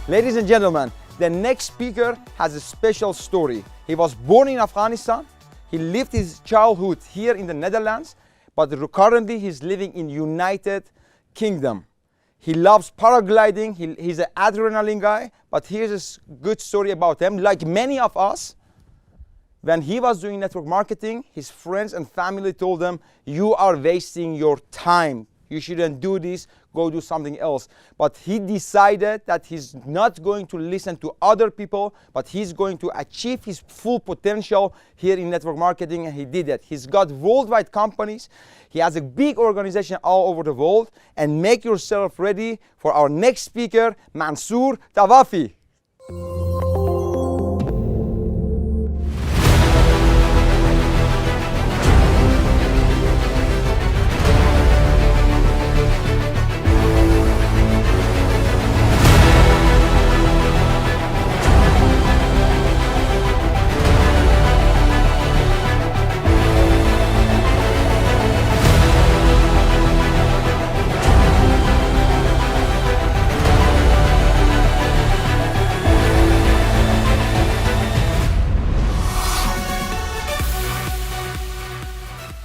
Ladies and gentlemen, the next speaker has a special story. He was born in Afghanistan. He lived his childhood here in the Netherlands, but currently he's living in United Kingdom. He loves paragliding. He's an adrenaline guy, but here's a good story about him. Like many of us, when he was doing network marketing, his friends and family told him, "You are wasting your time. You shouldn't do this, go do something else." But he decided that he's not going to listen to other people, but he's going to achieve his full potential here in network marketing, and he did it. He's got worldwide companies. He has a big organization all over the world. And make yourself ready for our next speaker, Mansour Tawafi.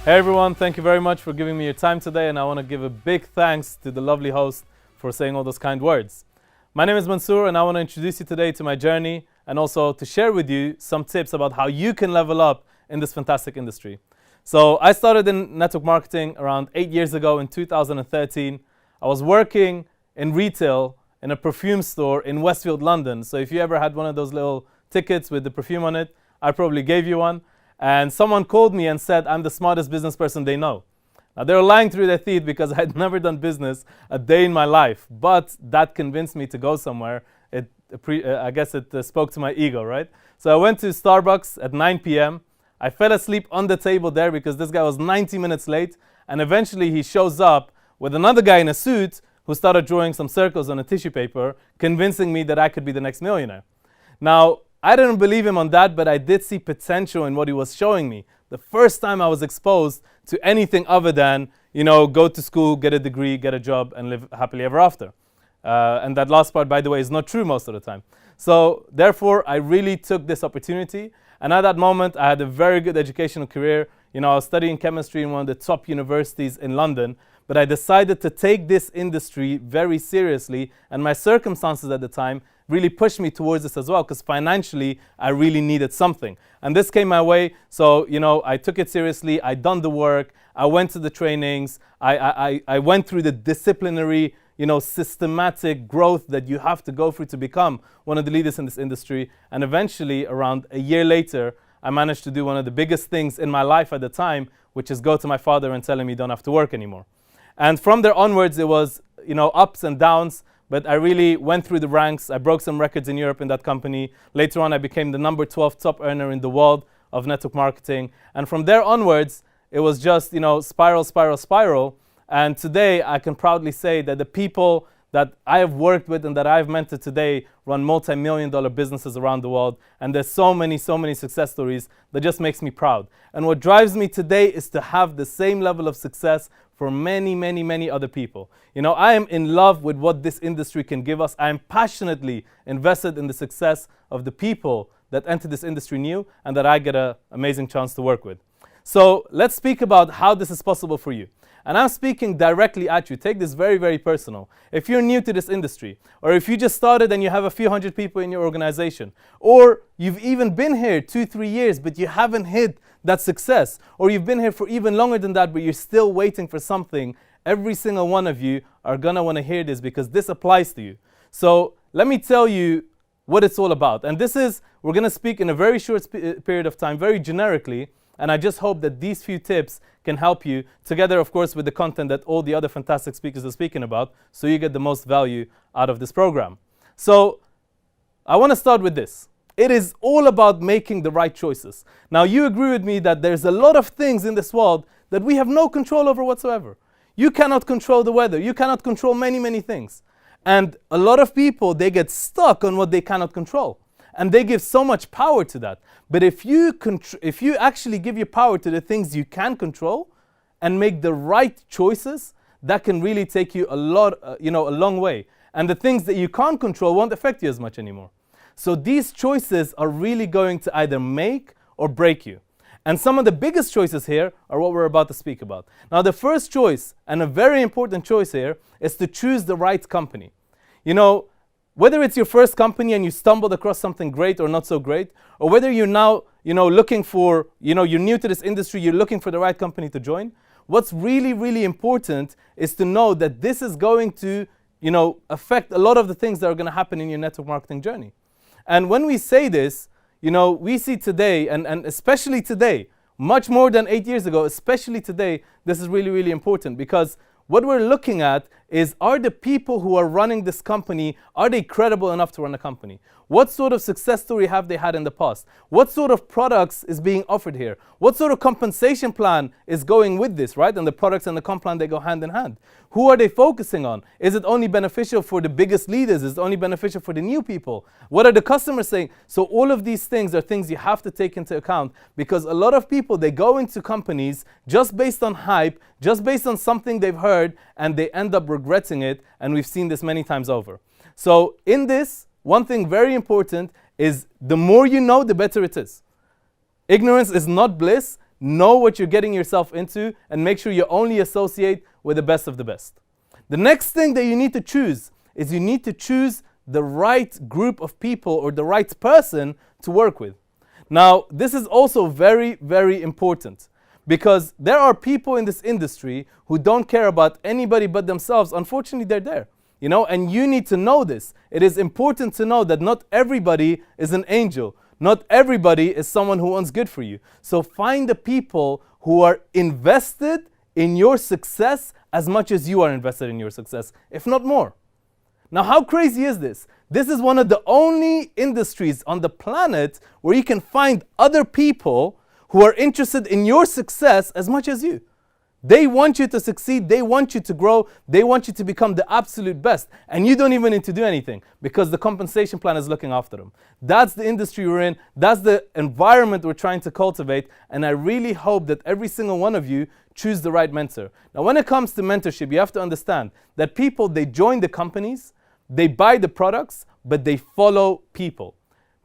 Hey everyone, thank you very much for giving me your time today, and I want to give a big thanks to the lovely host for saying all those kind words. My name is Mansour, and I want to introduce you today to my journey and also to share with you some tips about how you can level up in this fantastic industry. So I started in network marketing around 8 years ago in 2013. I was working in retail in a perfume store in Westfield, London. So if you ever had one of those little tickets with the perfume on it, I probably gave you one. And someone called me and said, "I'm the smartest business person they know." Now, they were lying through their teeth because I had never done business a day in my life. But that convinced me to go somewhere. I guess it spoke to my ego, right? So I went to Starbucks at 9 p.m. I fell asleep on the table there because this guy was 90 minutes late. And eventually he shows up with another guy in a suit who started drawing some circles on a tissue paper, convincing me that I could be the next millionaire. Now, I didn't believe him on that, but I did see potential in what he was showing me. The first time I was exposed to anything other than, go to school, get a degree, get a job, and live happily ever after. And that last part, by the way, is not true most of the time. So therefore, I really took this opportunity. And at that moment, I had a very good educational career. I was studying chemistry in one of the top universities in London. But I decided to take this industry very seriously. And my circumstances at the time really pushed me towards this as well, because financially I really needed something. And this came my way, so I took it seriously. I done the work. I went to the trainings. I went through the disciplinary, systematic growth that you have to go through to become one of the leaders in this industry. And eventually, around a year later, I managed to do one of the biggest things in my life at the time, which is go to my father and tell him you don't have to work anymore. And from there onwards, it was ups and downs. But I really went through the ranks. I broke some records in Europe in that company. Later on, I became the number 12 top earner in the world of network marketing. And from there onwards, it was just, spiral, spiral, spiral. And today, I can proudly say that the people that I have worked with and that I've mentored today run multi-million-dollar businesses around the world. And there's so many success stories that just makes me proud. And what drives me today is to have the same level of success for many other people. I am in love with what this industry can give us. I am passionately invested in the success of the people that enter this industry new and that I get an amazing chance to work with. So let's speak about how this is possible for you. And I'm speaking directly at you. Take this very personal. If you're new to this industry, or if you just started and you have a few hundred people in your organization, or you've even been here 2-3 years, but you haven't hit that success, or you've been here for even longer than that, but you're still waiting for something, every single one of you are gonna wanna hear this because this applies to you. So let me tell you what it's all about. And we're gonna speak in a very short period of time, very generically, and I just hope that these few tips can help you, together of course with the content that all the other fantastic speakers are speaking about, so you get the most value out of this program. So I wanna start with this. It is all about making the right choices. Now, you agree with me that there's a lot of things in this world that we have no control over whatsoever. You cannot control the weather. You cannot control many things. And a lot of people, they get stuck on what they cannot control. And they give so much power to that. But if you actually give your power to the things you can control and make the right choices, that can really take you a long way. and the things that you can't control won't affect you as much anymore. So these choices are really going to either make or break you. And some of the biggest choices here are what we're about to speak about. Now, the first choice, and a very important choice here, is to choose the right company. You know, whether it's your first company and you stumbled across something great or not so great, or whether you're now, looking for, you're new to this industry, you're looking for the right company to join, what's really, really important is to know that this is going to, affect a lot of the things that are going to happen in your network marketing journey. And when we say this, we see today, and especially today, much more than 8 years ago, especially today, this is really, really important, because what we're looking at is, are the people who are running this company, are they credible enough to run a company? What sort of success story have they had in the past? What sort of products is being offered here? What sort of compensation plan is going with this, right? And the products and the comp plan, they go hand in hand. Who are they focusing on? Is it only beneficial for the biggest leaders? Is it only beneficial for the new people? What are the customers saying? So all of these things are things you have to take into account, because a lot of people, they go into companies just based on hype, just based on something they've heard, and they end up regretting it, and we've seen this many times over. So in this, one thing very important is, the more you know, the better it is. Ignorance is not bliss. Know what you're getting yourself into, and make sure you only associate with the best of the best. The next thing that you need to choose is, you need to choose the right group of people, or the right person to work with. Now, this is also very, very important, because there are people in this industry who don't care about anybody but themselves. Unfortunately, they're there. And you need to know this. It is important to know that not everybody is an angel. Not everybody is someone who wants good for you. So find the people who are invested in your success as much as you are invested in your success, if not more. Now, how crazy is this? This is one of the only industries on the planet where you can find other people who are interested in your success as much as you. They want you to succeed, they want you to grow, they want you to become the absolute best. And you don't even need to do anything, because the compensation plan is looking after them. That's the industry we're in, that's the environment we're trying to cultivate, and I really hope that every single one of you choose the right mentor. Now, when it comes to mentorship, you have to understand that people, they join the companies, they buy the products, but they follow people.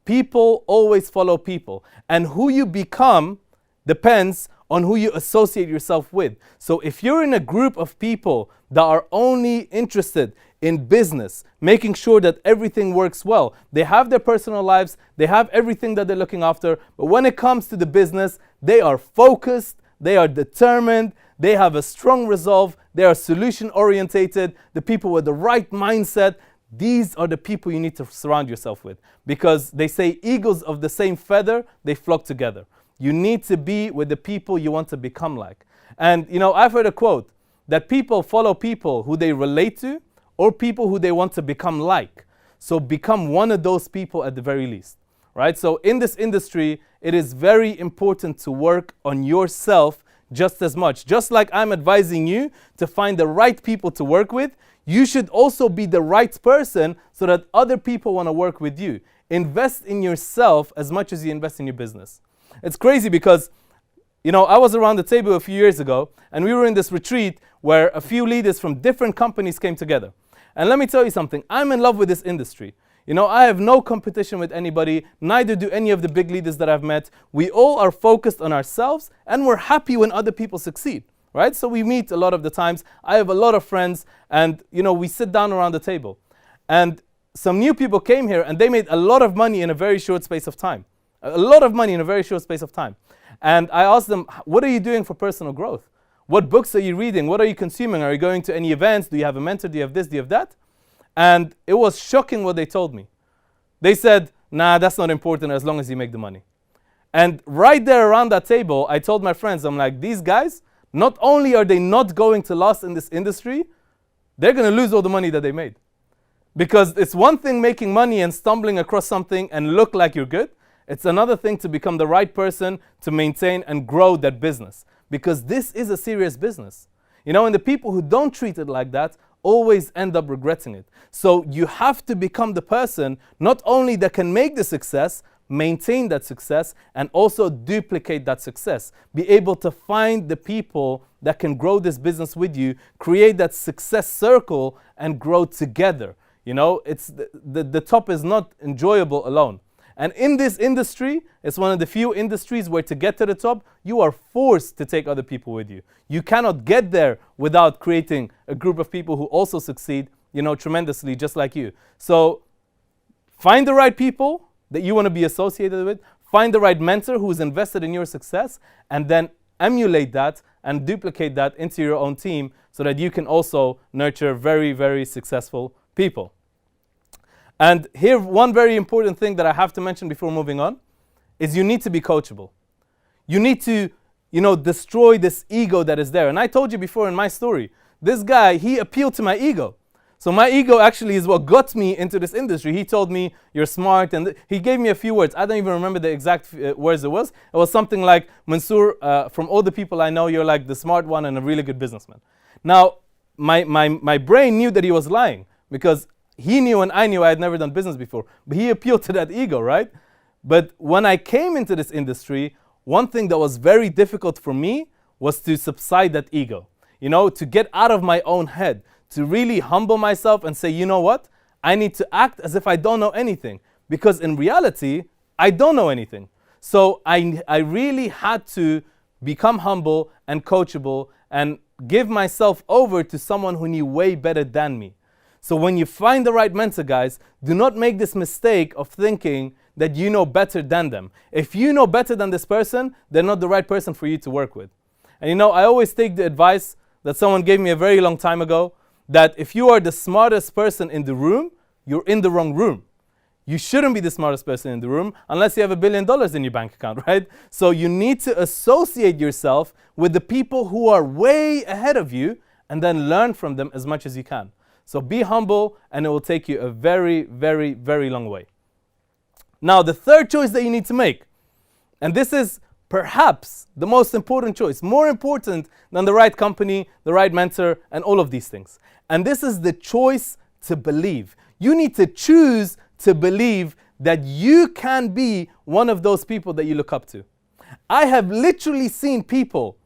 People always follow people. And who you become depends on who you associate yourself with. So if you're in a group of people that are only interested in business, making sure that everything works well, they have their personal lives, they have everything that they're looking after, but when it comes to the business, they are focused, they are determined, they have a strong resolve, they are solution orientated, the people with the right mindset. These are the people you need to surround yourself with, because they say eagles of the same feather, they flock together. You need to be with the people you want to become like. And I've heard a quote that people follow people who they relate to, or people who they want to become like. So become one of those people at the very least, right? So in this industry, it is very important to work on yourself just as much. Just like I'm advising you to find the right people to work with, you should also be the right person so that other people want to work with you. Invest in yourself as much as you invest in your business. It's crazy because, I was around the table a few years ago, and we were in this retreat where a few leaders from different companies came together. And let me tell you something, I'm in love with this industry. I have no competition with anybody, neither do any of the big leaders that I've met. We all are focused on ourselves, and we're happy when other people succeed, right? So we meet a lot of the times. I have a lot of friends, and we sit down around the table. And some new people came here, and they made a lot of money in a very short space of time. A lot of money in a very short space of time. And I asked them, what are you doing for personal growth? What books are you reading? What are you consuming? Are you going to any events? Do you have a mentor? Do you have this? Do you have that? And it was shocking what they told me. They said, nah, that's not important as long as you make the money. And right there around that table, I told my friends, I'm like, these guys, not only are they not going to last in this industry, they're going to lose all the money that they made. Because it's one thing making money and stumbling across something and look like you're good. It's another thing to become the right person to maintain and grow that business. Because this is a serious business. And the people who don't treat it like that always end up regretting it. So you have to become the person not only that can make the success, maintain that success, and also duplicate that success. Be able to find the people that can grow this business with you, create that success circle, and grow together. You know, it's the top is not enjoyable alone. And in this industry, it's one of the few industries where to get to the top, you are forced to take other people with you. You cannot get there without creating a group of people who also succeed, you know, tremendously, just like you. So find the right people that you want to be associated with. Find the right mentor who is invested in your success, and then emulate that and duplicate that into your own team so that you can also nurture very, very successful people. And here, one very important thing that I have to mention before moving on is you need to be coachable. You need to, you know, destroy this ego that is there. And I told you before in my story, this guy, he appealed to my ego. So my ego actually is what got me into this industry. He told me, you're smart, and he gave me a few words. I don't even remember the exact words it was. It was something like, Mansour, from all the people I know, you're like the smart one and a really good businessman. Now, my brain knew that he was lying, because he knew and I knew I had never done business before. But he appealed to that ego, right? But when I came into this industry, one thing that was very difficult for me was to subside that ego. You know, to get out of my own head, to really humble myself and say, you know what? I need to act as if I don't know anything. Because in reality, I don't know anything. So I really had to become humble and coachable and give myself over to someone who knew way better than me. So when you find the right mentor, guys, do not make this mistake of thinking that you know better than them. If you know better than this person, they're not the right person for you to work with. And you know, I always take the advice that someone gave me a very long time ago, that if you are the smartest person in the room, you're in the wrong room. You shouldn't be the smartest person in the room unless you have $1 billion in your bank account, right? So you need to associate yourself with the people who are way ahead of you and then learn from them as much as you can. So be humble, and it will take you a very, very, very long way. Now, the third choice that you need to make, and this is perhaps the most important choice, more important than the right company, the right mentor, and all of these things. And this is the choice to believe. You need to choose to believe that you can be one of those people that you look up to. I have literally seen people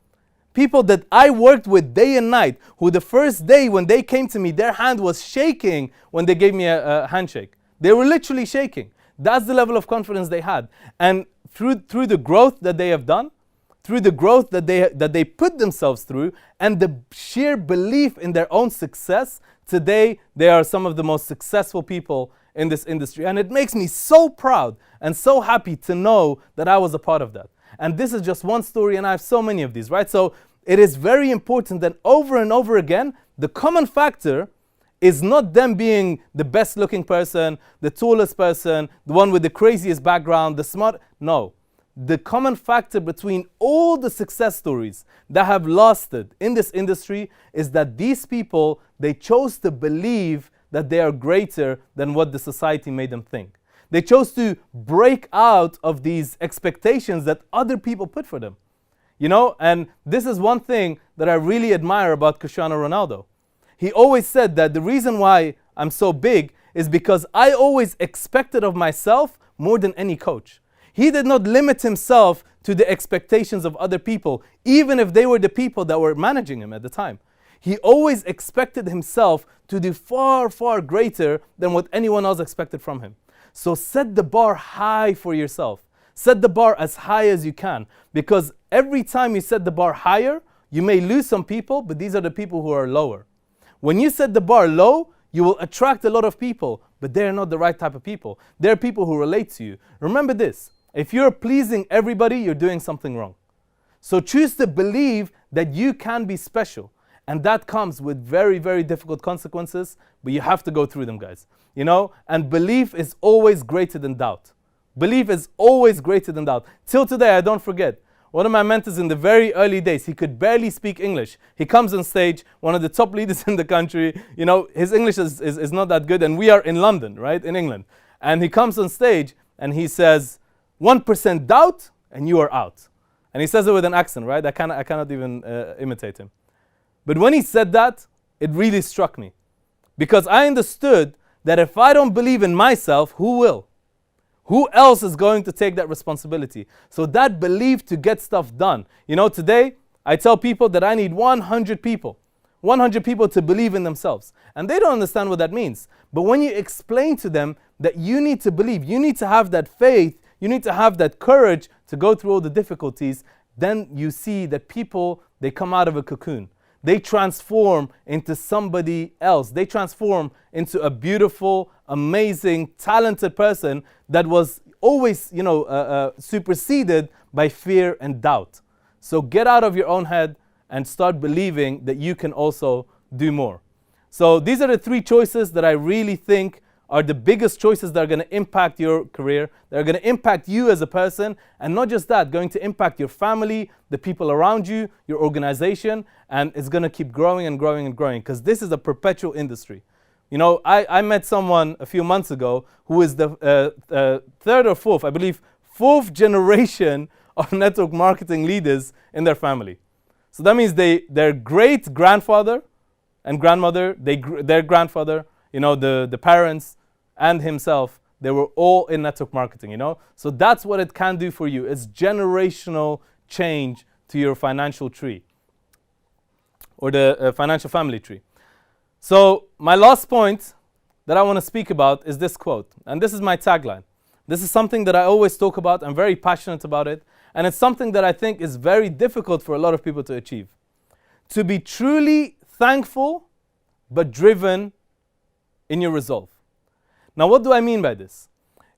that I worked with day and night, who the first day when they came to me, their hand was shaking when they gave me a handshake. They were literally shaking. That's the level of confidence they had. And through the growth that they have done, through the growth that they put themselves through, and the sheer belief in their own success, today they are some of the most successful people in this industry. And it makes me so proud and so happy to know that I was a part of that. And this is just one story, and I have so many of these, right? So it is very important that over and over again, the common factor is not them being the best looking person, the tallest person, the one with the craziest background, the smart. No. The common factor between all the success stories that have lasted in this industry is that these people, they chose to believe that they are greater than what the society made them think. They chose to break out of these expectations that other people put for them. You know, and this is one thing that I really admire about Cristiano Ronaldo. He always said that the reason why I'm so big is because I always expected of myself more than any coach. He did not limit himself to the expectations of other people, even if they were the people that were managing him at the time. He always expected himself to do far, far greater than what anyone else expected from him. So set the bar high for yourself. Set the bar as high as you can, because every time you set the bar higher, you may lose some people, but these are the people who are lower. When you set the bar low, you will attract a lot of people, but they're not the right type of people. They're people who relate to you. Remember this, if you're pleasing everybody, you're doing something wrong. So choose to believe that you can be special. And that comes with very, very difficult consequences, but you have to go through them, guys. You know, and belief is always greater than doubt. Belief is always greater than doubt. Till today, I don't forget. One of my mentors in the very early days, he could barely speak English. He comes on stage, one of the top leaders in the country. You know, his English is not that good, and we are in London, right, in England. And he comes on stage, and he says, 1% doubt, and you are out. And he says it with an accent, right? I cannot even imitate him. But when he said that, it really struck me. Because I understood that if I don't believe in myself, who will? Who else is going to take that responsibility? So that belief to get stuff done. You know, today, I tell people that I need 100 people. 100 people to believe in themselves. And they don't understand what that means. But when you explain to them that you need to believe, you need to have that faith, you need to have that courage to go through all the difficulties, then you see that people, they come out of a cocoon. They transform into somebody else. They transform into a beautiful, amazing, talented person that was always, superseded by fear and doubt. So get out of your own head and start believing that you can also do more. So these are the 3 choices that I really think are the biggest choices that are going to impact your career, that are going to impact you as a person, and not just that, going to impact your family, the people around you, your organization, and it's going to keep growing and growing and growing, because this is a perpetual industry. You know, I met someone a few months ago who is the 3rd or 4th, I believe, 4th generation of network marketing leaders in their family. So that means their great-grandfather and grandmother, their grandfather, the parents and himself, they were all in network marketing, So that's what it can do for you. It's generational change to your financial tree or the financial family tree. So my last point that I want to speak about is this quote. And this is my tagline. This is something that I always talk about. I'm very passionate about it. And it's something that I think is very difficult for a lot of people to achieve. To be truly thankful, but driven in your resolve. Now, what do I mean by this?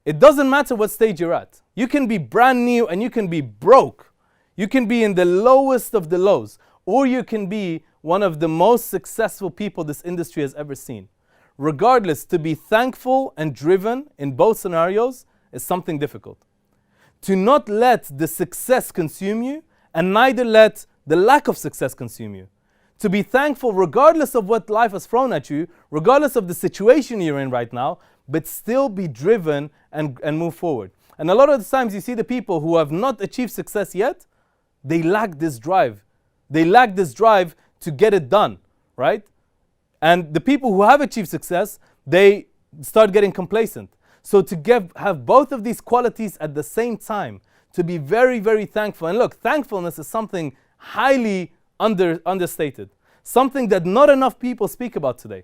It doesn't matter what stage you're at. You can be brand new and you can be broke. You can be in the lowest of the lows. Or you can be one of the most successful people this industry has ever seen. Regardless, to be thankful and driven in both scenarios is something difficult. To not let the success consume you, and neither let the lack of success consume you. To be thankful regardless of what life has thrown at you, regardless of the situation you're in right now, but still be driven and move forward. And a lot of the times you see the people who have not achieved success yet, they lack this drive. They lack this drive to get it done, right? And the people who have achieved success, they start getting complacent. So to have both of these qualities at the same time, to be very, very thankful. And look, thankfulness is something highly understated. Something that not enough people speak about today.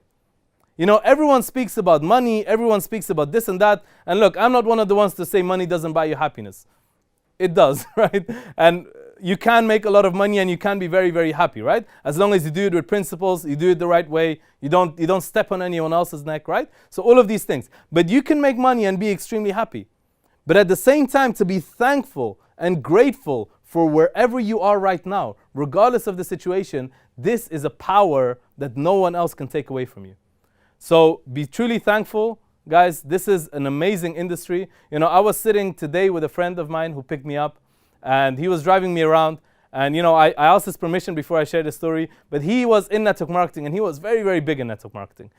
Everyone speaks about money, everyone speaks about this and that. And look, I'm not one of the ones to say money doesn't buy you happiness. It does, right? And you can make a lot of money and you can be very, very happy, right? As long as you do it with principles, you do it the right way, you don't step on anyone else's neck, right? So all of these things. But you can make money and be extremely happy. But at the same time, to be thankful and grateful for wherever you are right now, regardless of the situation, this is a power that no one else can take away from you. So be truly thankful. Guys, this is an amazing industry. I was sitting today with a friend of mine who picked me up, and he was driving me around. And I asked his permission before I shared the story, but he was in network marketing, and he was very, very big in network marketing.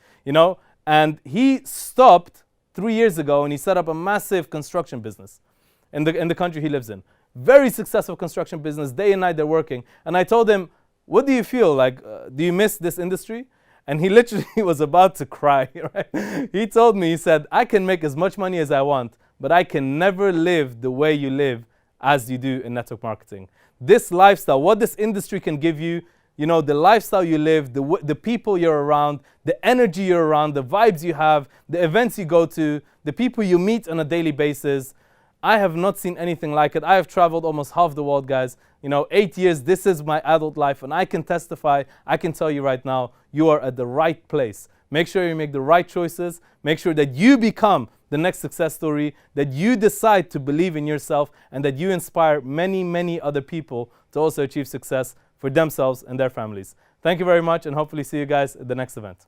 And he stopped 3 years ago, and he set up a massive construction business in the country he lives in. Very successful construction business. Day and night they're working. And I told him, what do you feel like? Do you miss this industry? And he literally was about to cry, right? He told me, he said, I can make as much money as I want, but I can never live the way you live as you do in network marketing. This lifestyle, what this industry can give you, the lifestyle you live, the people you're around, the energy you're around, the vibes you have, the events you go to, the people you meet on a daily basis. I have not seen anything like it. I have traveled almost half the world, guys. 8 years, this is my adult life, and I can testify, I can tell you right now, you are at the right place. Make sure you make the right choices. Make sure that you become the next success story, that you decide to believe in yourself, and that you inspire many, many other people to also achieve success for themselves and their families. Thank you very much, and hopefully see you guys at the next event.